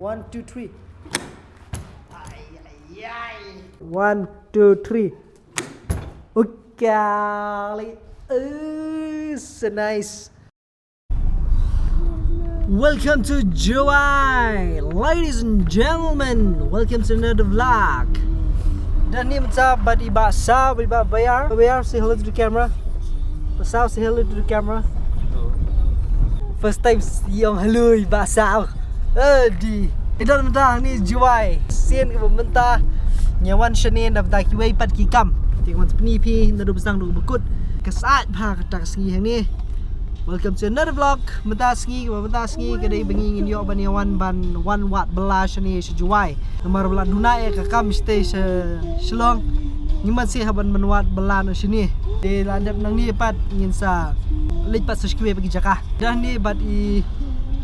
1, 2, 3. 1, 2, 3. Ukali. So nice. Welcome to Joy, ladies and gentlemen. Welcome to another vlog. Dan ni macam badi basah, badi bayar. Say hello to the camera. Basah, say hello to the camera. First time yang hello basah. Di. Ito mentah ni Joy. Sen ke mentah nyawan Senin dah mentah kiwai 4 kikam. Tengok seperti pi nado besang do bekut. Kesat pha ketak sengi hang ni. Welcome to another vlog. Mentah sengi kedai bengi ngin yo ban nyawan ban 1 watt belas ni sejuai. Nomor belat dunai ka kam stay selong. Nyiman si haban menwat belan sini. Di landap nang ni pat ngin sa lipat subscribe bagi Jakah. Dah ni bat i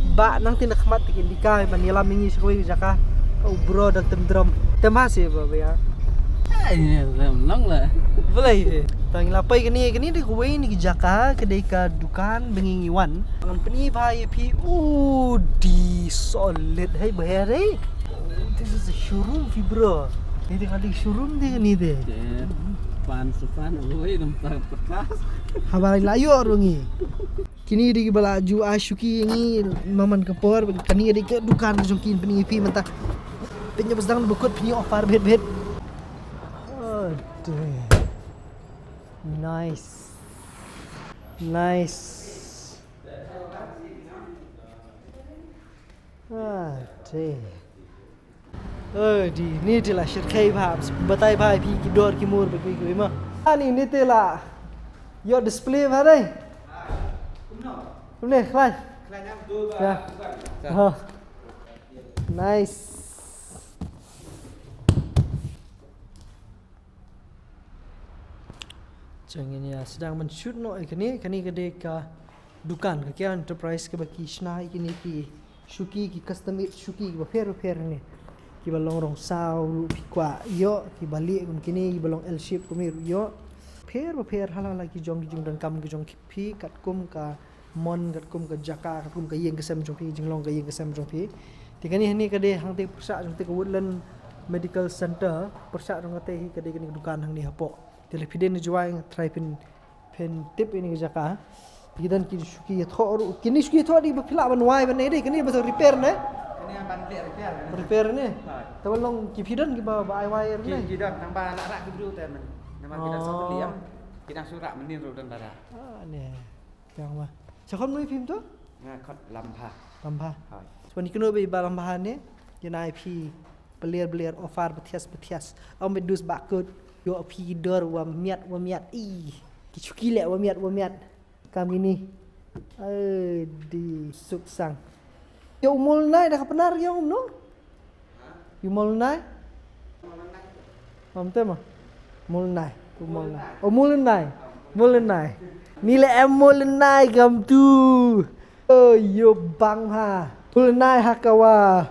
ba nang tindak mat tikin dikai ban yalam mingi sekoi Jakah. Oh bro dak tendrom. Terima kasih bro ya. Ai long lah. Boleh. Tang lapai kini di kuai ni Jakah kedai ka dukan bengi ngiwan. Ngan peni bhai pi di solid hai bayar hai. This is a showroom fi bro. Ini tengah di showroom dia ni deh. Pan oi tempat podcast. Habar layu orungi. Kini di belaju Ashuki ini maman kepor kani di ke dukan jongkin peni pi mentah. Penya besang bekut peni offer bet. Oh, nice. Di ni lah syirkai bab batai bhai pi ki dor ki mur bagi ki ma ani ni tela yo display bhai Ini kelas. Ya. Oh. Nice. Jangan ini sedang men-shoot no kini kedai ka dukan ke enterprise ke baki snai kini ki Shuki ki custom made Shuki ki fair ni. Ki balong rong sao pi kwa yo ki balik kini ki balong L shape ko mir yo. Fair hala lagi jong dan kam ki jong pi kat kum ka mon kat kum ka Jakah kat kum ka yeng kesem jong pi jinglong ka yeng kesem jong pi. Tiga ni kedai hang te persak jong te ka Woodland Medical Center persak jong te kedai kini dukan hang ni hapok. Telepiden ni jual try pen tip ini ke Jakah. Kidan ki Shuki thor kini Shuki thor di bapila ban wai ban ni kini basal repair ne. Kini ban Repair ni. Tawalong ki pidan ki ba ai wire ni. Kidan nang ba nak ki bru teman. Nama kidan satu liam. Kidan surat menin ro dan bara. Ni. Yang mah. Cakap noi film tu? Nah, kot lampah. Hai. Sebab ni kena be ba lampahan ni. Yana IP belir offer betias. Om bedus bakut. Yo pi dor wa miat. Ki Shuki lek wa miat. Kami ni. Di suksang. Yo umul nai dah penar yo no? Umul nai? Mam tema. Mul nai. Oh mul nai. Nilai mul nai gam tu. Oh yo bang ha. Mul nai hakawa.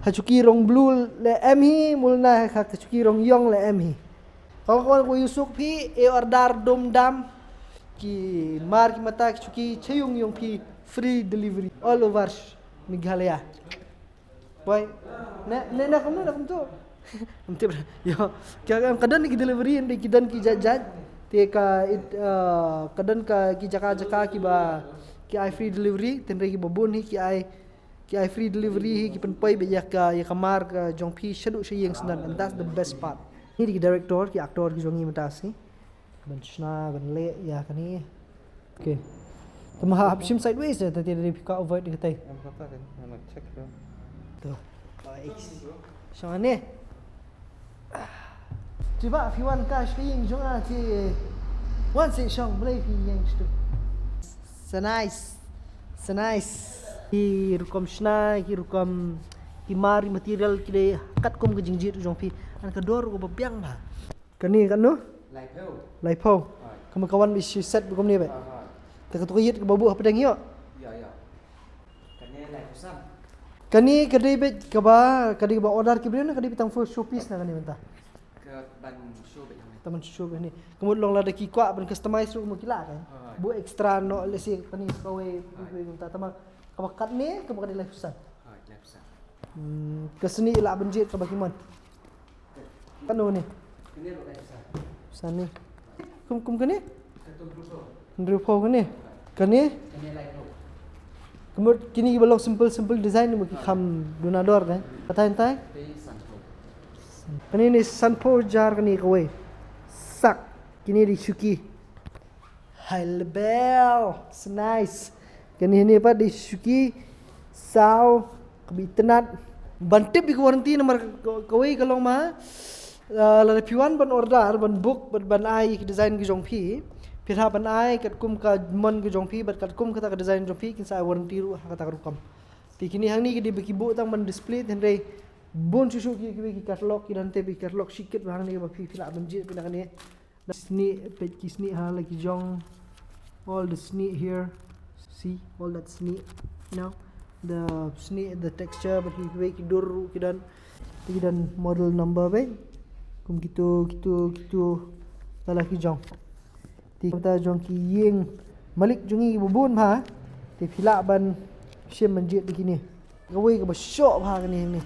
Hachuki rong blue le hi mul nai hachuki rong yong le hi. Kawan-kawan ko Yusuk pi order dom-dam ki mar ki mata ki chayung yung pi free delivery all over Meghalaya. Boy, na kamu tu. Amte yo kaya kadan ki delivery indi kidan ki jajaj te ka kadan ka ki Jakah ki ba ki ai free delivery tenre ki babun hi ki ai free delivery hi ki penpai be ya kamar ka jong pi shadu shayeng sendan, and that's the best part. Ni di director ki aktor ki jongi matasi ban shna ban le ya kani okay tama hapsim sideways ya tadi dari pick avoid di katai Apa kan? Nama check tu. tu baik so ni coba fiwan cash ki yang jonga ti wan se shong boleh fi yang stu so nice ki rukom shna ki rukom ki mari material ki de kat kum ke jingjit jong pi an kedor ko babiang ba kani kan no lai phau kamu kawan bi set bukom ni ba ta ka tuyit ke babu apa dang yo Ya. Kani lai kusan. kani kadai bet ka ba order ki bren kadai bitang full showpiece na kani mentah Ke ban show be. taman show ni kamu long la de ki kwa ban customize ru mo kila kan bu extra no lesi kani kawe mentah tama kabakat ni kamu kadai lai kusan. Lai kusan. Keseni lah benjit ke bagi mon. Kan ni. Ini bukan besar. Sani. Kum ke ni? Satu grup. Rupa ke ni? Ke ni? Ini light row. Kemudian kini belum simple design ni bagi kam donador kan. Patai. Ini sancho. Kini ni sanpo jar kini kowe. Sak. Kini di Shuki. High level. It's nice. Kini ni apa di Shuki. Sao. Kabitenat. Bantip di warranty nomor kowe kalau mah. Lalu piwan ban order ban book ban ai design ki jong pi. Pirha ban ai kat kum ka mon ki jong pi bat kat kum kata ka design jong pi kin sa warranty ru kata rukam. Ti kini hang ni ki di beki bu tang ban display ten re bon susu ki catalog ki dan te bi catalog sikit hang ni ba pi pila ban jit pila kan ni. Sni page ki sni ha lagi jong all the sni here. See all that sni, you know, the sni, the texture but ki dur ki dan model number be. Kum gitu dalah ki jong. Ti kata jong ki yeng malik jongi bubun ha. Ti pila ban shem manjit begini. Gawe ke besok ha ni.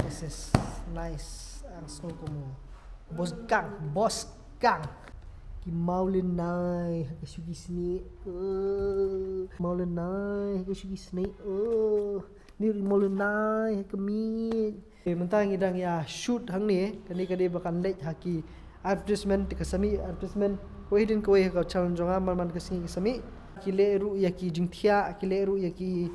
This is nice. Ang snow kamu. Bos kang. Ki maulin nai ke sugi sini. Maulin nai ke sugi sini. Ni maulin nai ke mi. Mentang idang ya shoot hang ni kani bakan late haki advertisement ke sami advertisement ko hidin ko he ka challenge nga man ke singi sami kile ru ya ki jingthia kile ru ya ki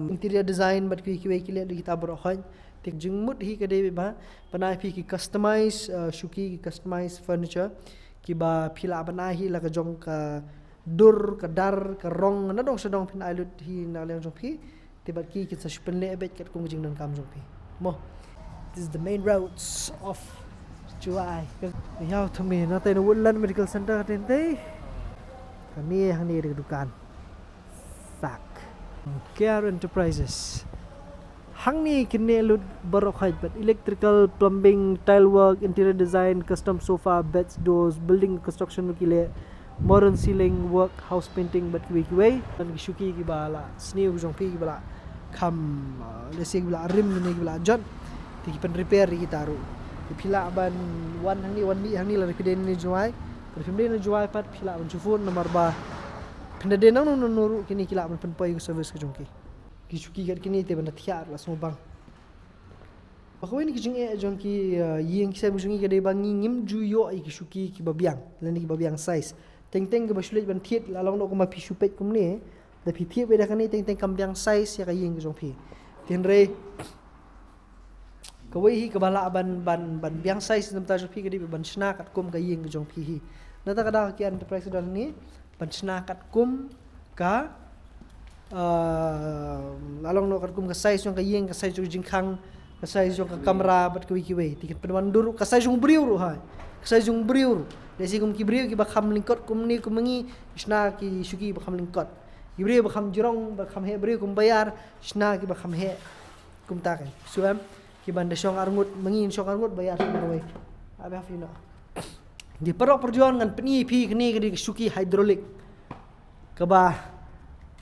interior design bat ki kile di kita berokhan tik jingmut hi kade ba panai phi ki customize Shuki ki customize furniture ki ba phila banai hi la ka jong ka dur ka dar ka rong na dong sedong phin ailut hi na leng jong phi tibat ki sa shupen le bet kat kung jing nan kam jong phi. This is the main roads of Chuai. Yau thami na tay na Woodland Medical Center tin tay. Kani hang ni di dukan. Sak. Care Enterprises. Hang ni kini lut barok haj but electrical, plumbing, tile work, interior design, custom sofa, beds, doors, building construction kile, modern ceiling work, house painting but kiwe dan Shuki ki bala, snew jong pi ki bala. Kam lesi gila rim ni gila jon ti pen repair kita ru ti pila ban wan hang ni la repiden ni juai repiden ni juai pat pila ban chufun nomor ba pendade nang nuru kini kila ban pen poi service ke jongki ki Shuki gat kini te ban thiar la so bang bakwe ni ki jing e jongki yeng kisai musungi ke de bang ngim ju yo ki Shuki ki babiang lan ki babiang size teng ke basulit ban thiet la long no ko ma pishu pet kum ni da pi thiep beda kan ni teng kambiang size ya kayeng jong pi tin re kawai hi kabala ban biang size nam ta jong pi kadi ban sna kat kum kayeng jong pi hi na ta kada ki enterprise dan ni ban sna kat kum ka lalong no kat kum ka size jong kayeng ka size jong jingkhang ka size jong ka kamera bat kawi kiwe tiket penwan dur ka size jong briur ha ka size jong briur desi kum ki briur ki ba kham lingkot kum ni kumangi sna ki Shuki ba kham lingkot Ibri bakam jurong bakam he bri kum bayar sna ki bakam he kum takai suam ki banda syong arngut mengin syong arngut bayar marwe abi hafina di perok perjuangan peni pi kini ke Shuki hydraulic ke ba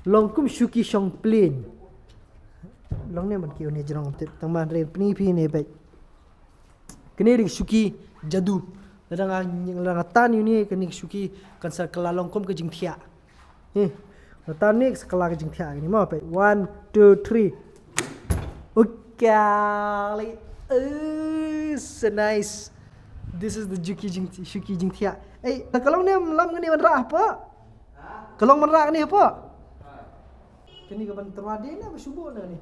longkum Shuki syong plane long ne man ki ni jurong tang man re peni pi ne baik kini di Shuki jadu ladang tan ni kini Shuki kan sa kelalongkum ke jingthia Tan ni sekelah kejing tiak ni mau apa? 1, 2, 3. Okay, so nice. This is the Shuki jing tiak. Kalau ni malam ni mana apa? Kalau mana ni apa? Kini kapan terwadi ni apa subuh ni?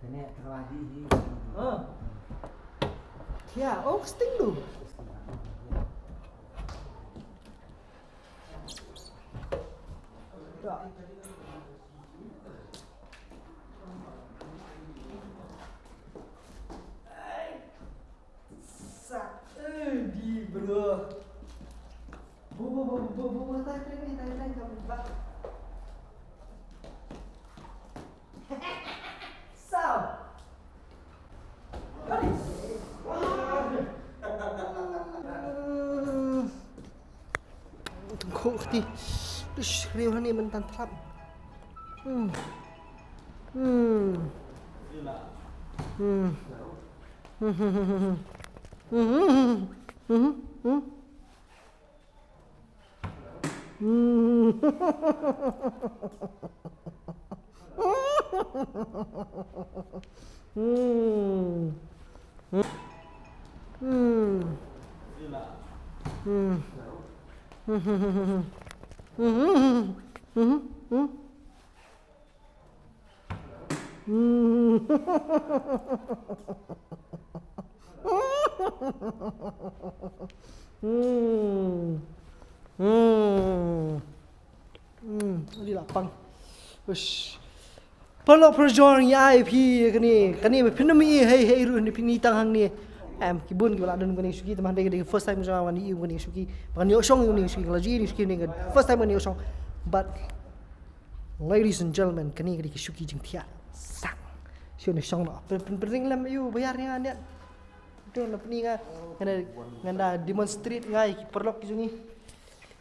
Kini terwadi ni. Ya, sting tu. Di bro. Bu tay kamu bak. Sao? Tunggu ti. Terus riuh ni mentan terap. Hmm. Đi lapang. Ush. Perlu perjuangan ya pi kani pinami hey ru ni pini tanghang ni kibun kibala dan kani suki teman dia first time jangan wani iu kani suki bukan ni osong ni suki kalau ji ni suki ni first time ni osong but ladies and gentlemen kani suki jing tia sang sio ni song no penting lam iu bayar ni anian tu na pini nganda demonstrate ngai perlu kijungi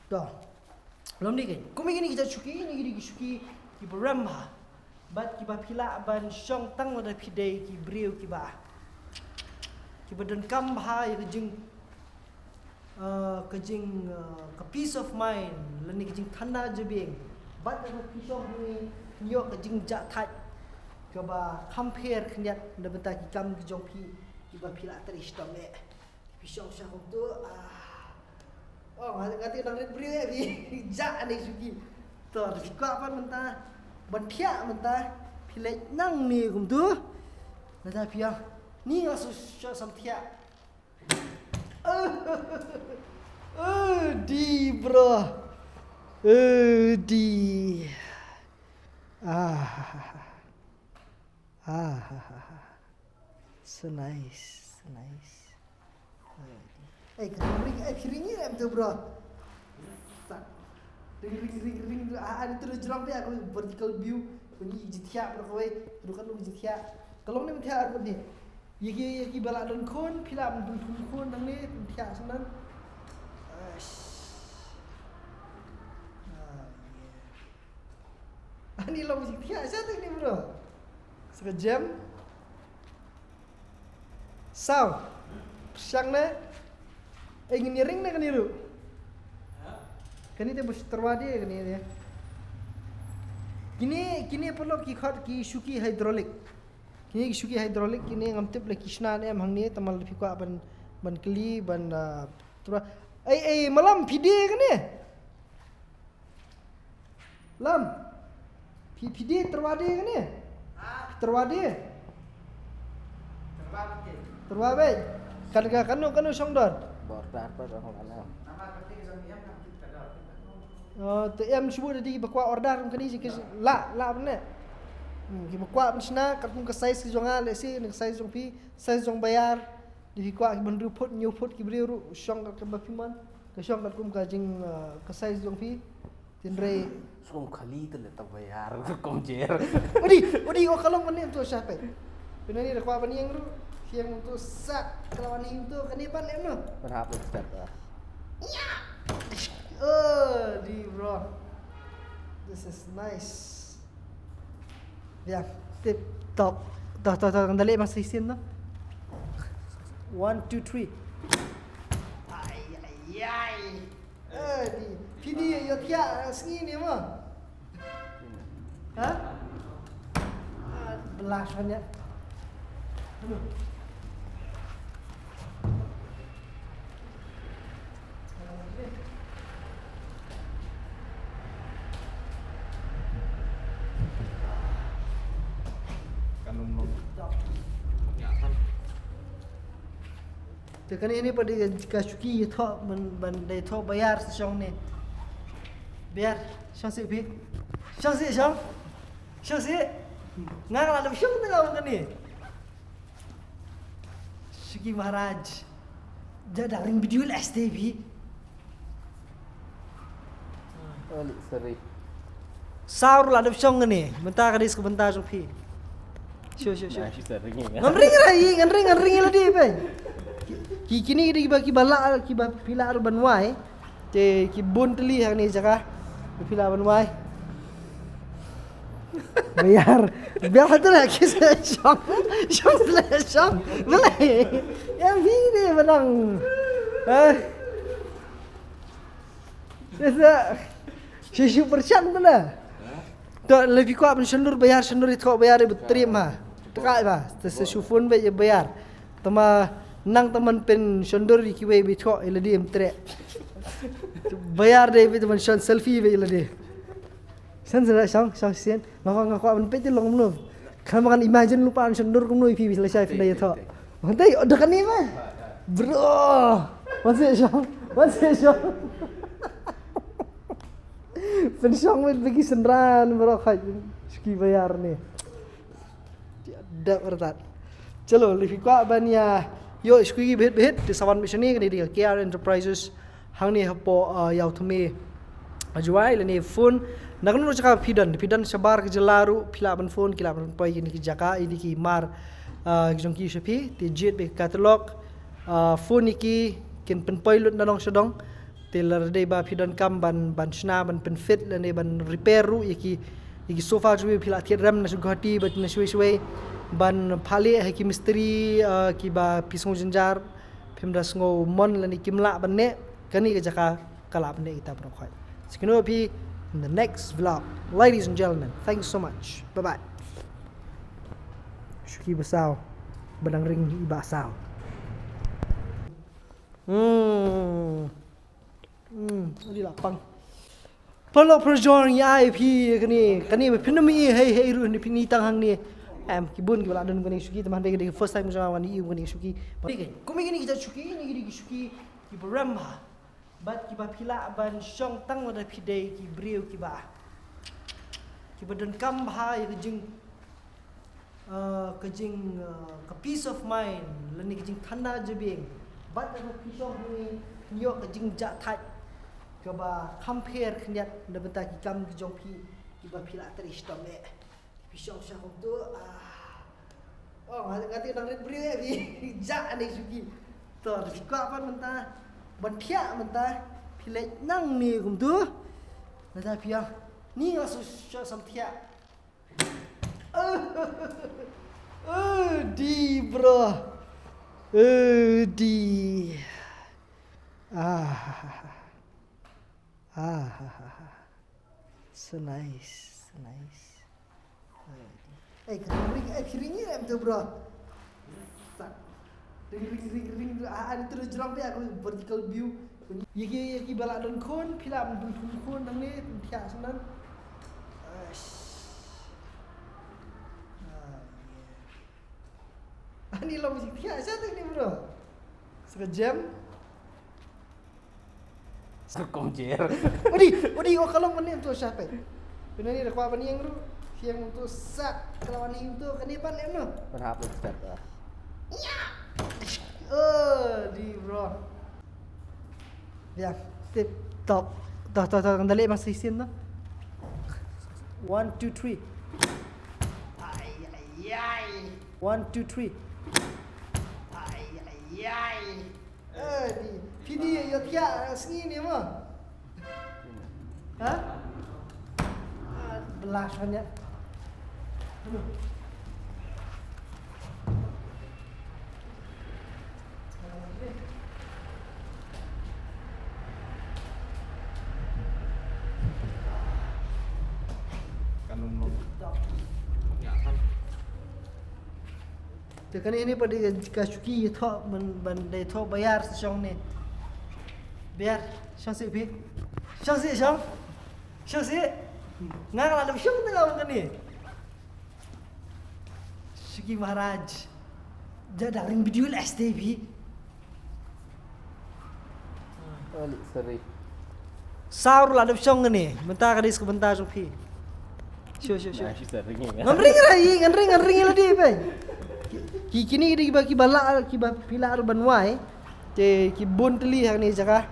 dah belum ni kan kumi gini kita suki ni suki ki beramba bat kiba pila ban syong tang wada pidai ki briu kiba dan kam ha ya kejing ke peace of mind lani kejing thanda jebing bat ka pisong ni yo kejing ja that kiba compare khniat da benta ki kam ki jong pi kiba pila terish tame pisong sya tu oh ngati nang red briu ya bi ja ani suki to ka pan menta bantia mentah pilih nang ni kum tu nada pia ni asu samtia di bro di so nice kering em tu bro ring ada terus jelang dia aku vertical view bunyi jithia berkawai dukan lu jithia kalau ni jithia apa ni yaki balak dan kon film dun kon nang ni jithia senan ani lo jithia satu ni bro sekejam sound siang na ingin ring na kaniru kini dia terwadi kini dia. Kini perlu ki suki hidrolik. Kini suki hidrolik kini ngamtip le kisnan em hang ni tamal lebih kuat ban keli ban terwa. Malam pide kini. Lam. Pide terwadi kini. Terwadi. Terwadi. Kanu songdor. Bordar pada orang lain. Tu em sebut tadi bakwa order kani sikit la benar. Ki bakwa mensna kat pun ke size jong le si nek size jong pi size jong bayar di bakwa ki bandu put new put ki brio song kat bafiman ke song kat kum ka jing ke size jong pi tinre Song kali tu letak bayar komjer. Odi kalong mani tu siapa? Benar ni bakwa mani yang ru siang untuk sak kalau mani tu kani pan le no. Berapa step ah? Di bro, this is nice. Ya, tip top, kendali masih sin no. 1, 2, 3. Ay. Di pidi yo tia sini ni mah. Hah? Belas banyak. Tekan ini pada kasuki thok ban dai thok bayar song ni. Bayar song si pi. Song si. Ngang la song tengah kan ni. Suki Maharaj. Jadi ring video STV. Alik seri. Saur la song ni. Bentar kadis ke bentar song pi. Sure. Ngering lah dia pe. Kini ki balak ki pila ban wai. Te ki bun teli hang ni jaka. Pila ban wai. Bayar. Biar satu lagi saya syok. Syok selesai syok. Boleh. Yang ini menang. Saya super chan mana? Tak lebih kuat mensendur bayar sendur itu bayar ibu terima. Tekai bah. Tersufun bayar. Tama nang teman pen sendur di kiwe bitok iladi emtre. Bayar deh teman selfie iladi. Sen sudah syang sian, ngakak man peti long menu. Kalau makan imagine lupa an sendur kumnu ipi selesai pindah itu. Nanti udah kan ni mah, bro. Masih syang. Pensyang bagi senran berokaj ski bayar ni. Tidak bertat. Celo lebih kuat banyak. Yo ski behit di sawan mission ni kan dia KR Enterprises hang ni hapo yau thume ajuai lani phone nak nu cakap pidan sebar ke jelaru pilaban phone kilaban pai ini ki jaka ini ki mar jong ki shapi ti jet be catalog phone iki kin pen pilot na long sedong telar dei ba pidan kam ban sna ban pen fit lani ban repair ru iki sofa ju pila ti ram na sugati bat na shwe ban phale ha ki misteri ki ba pisong jenjar pemdas ngo mon lani kimla ban ne kani ke jaka kalap ne kita prokhai sekino pi in the next vlog. Ladies and gentlemen, thanks so much. Bye-bye. Syuki basau. Badang ring ibasau. Adi lapang. Palo projong ya pi kani pinami hey ru ni pini tang hang ni. Kibun kibala don kani Syuki teman dia first time jangan wani iu kani Syuki. Kumi kini kita Syuki ni Syuki kibaram. Bat kiba pila ban syong tang wada pidai ki briu kiba don kam ha kejing ke peace of mind lani kejing thanda jebing bat ko pisong ni nyok kejing ja that kiba compare khniat da benta ki kam ki jong pi kiba pila teris tome pisong sya tu ngati nang red briu ya bi ja ani Syuki to dikwa pan menta bantia mentah pilih nang ni tu, nanti piang ni langsung samtia. Di bro, di, so nice. Kiringnya tu bro. Ring ada terus jeram dia aku vertical view. Yaki balak dan kon pilam dan kon nang ni tiak senan. Ani lo musik tiak satu ni bro. Sekejam. Sekongjer. Odi kalau mana tu siapa? Benar ni rekwa bani yang tu siang untuk sak kalau ni tu kenipan ni no. Berapa step ah? Di bro. Ya, tip top. Dah kendali masih sin tu. 1 2 3. Ay. 1 2 3. Ay. Di pidi yo tia sini ni mah. Ha? Belas banyak. Tekan ini pada Syuki thok ban dai thok bayar syong ni. Bayar syong si pi. Syong si. Ngang la syong tengah kan ni. Syuki Maharaj. Jadi ring video STP. Sorry. Saur la syong ni. Bentar kadis ke bentar Syuki. Sure. Ngering lah dia pai. Kini kita balak pila urban wai. Te kibun teli hang ni jaka.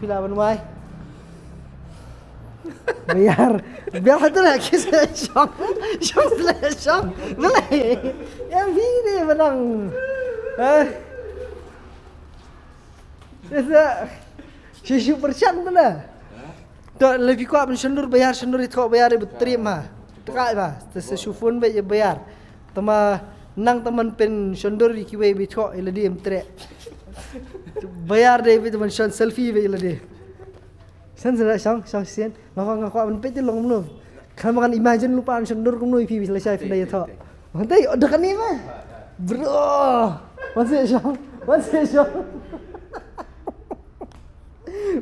Pila urban wai. Biar satu lagi saya syok. Boleh. Yang ini menang. Saya super chan tu lah. Tak lebih kuat mensendur bayar sendur itu bayar ibu terima. Dekat bah. Tersufun baik je bayar. Tama nang teman pen shondur di kiwe bicho ila di emtre. Bayar deh teman shon selfie be ila di. Sen shang sien. Ngak man pe ti long nu. Kan makan imagine lupa an shondur kum nu pi selesai pindah tho. Mantai dekat ni mah. Bro. Masih shang.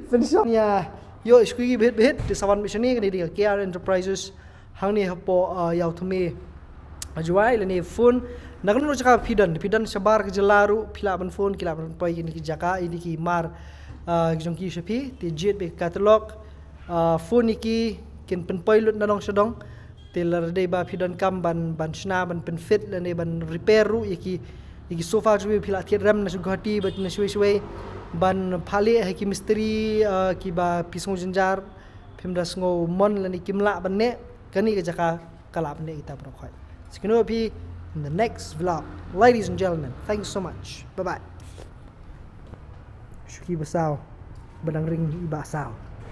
Pension ya. Yo squeaky bit di sawan mission ni di KR Enterprises hang ni hapo yau thumi ajuai leni phone nakan ro chaka pidan sabar ke jelaru pilaban phone kilaban pai ni ki jaka ini ki mar jongki shapi ti jet be catalog phone ki kin pen pilot nanong sedong telar dei ba pidan kam ban shna ban pen fit leni ban repair ru iki sofa ju pila tiat ram na sugati bat na shwe ban phali hai ki misteri ki ba pisong jenjar pemdas ngo mon lani kimla ban ne kani ke jaka kalap ne kita prokhai sekino pi in the next vlog. Ladies and gentlemen, thanks so much. Bye bye. Shuki basau badang ring ibasau.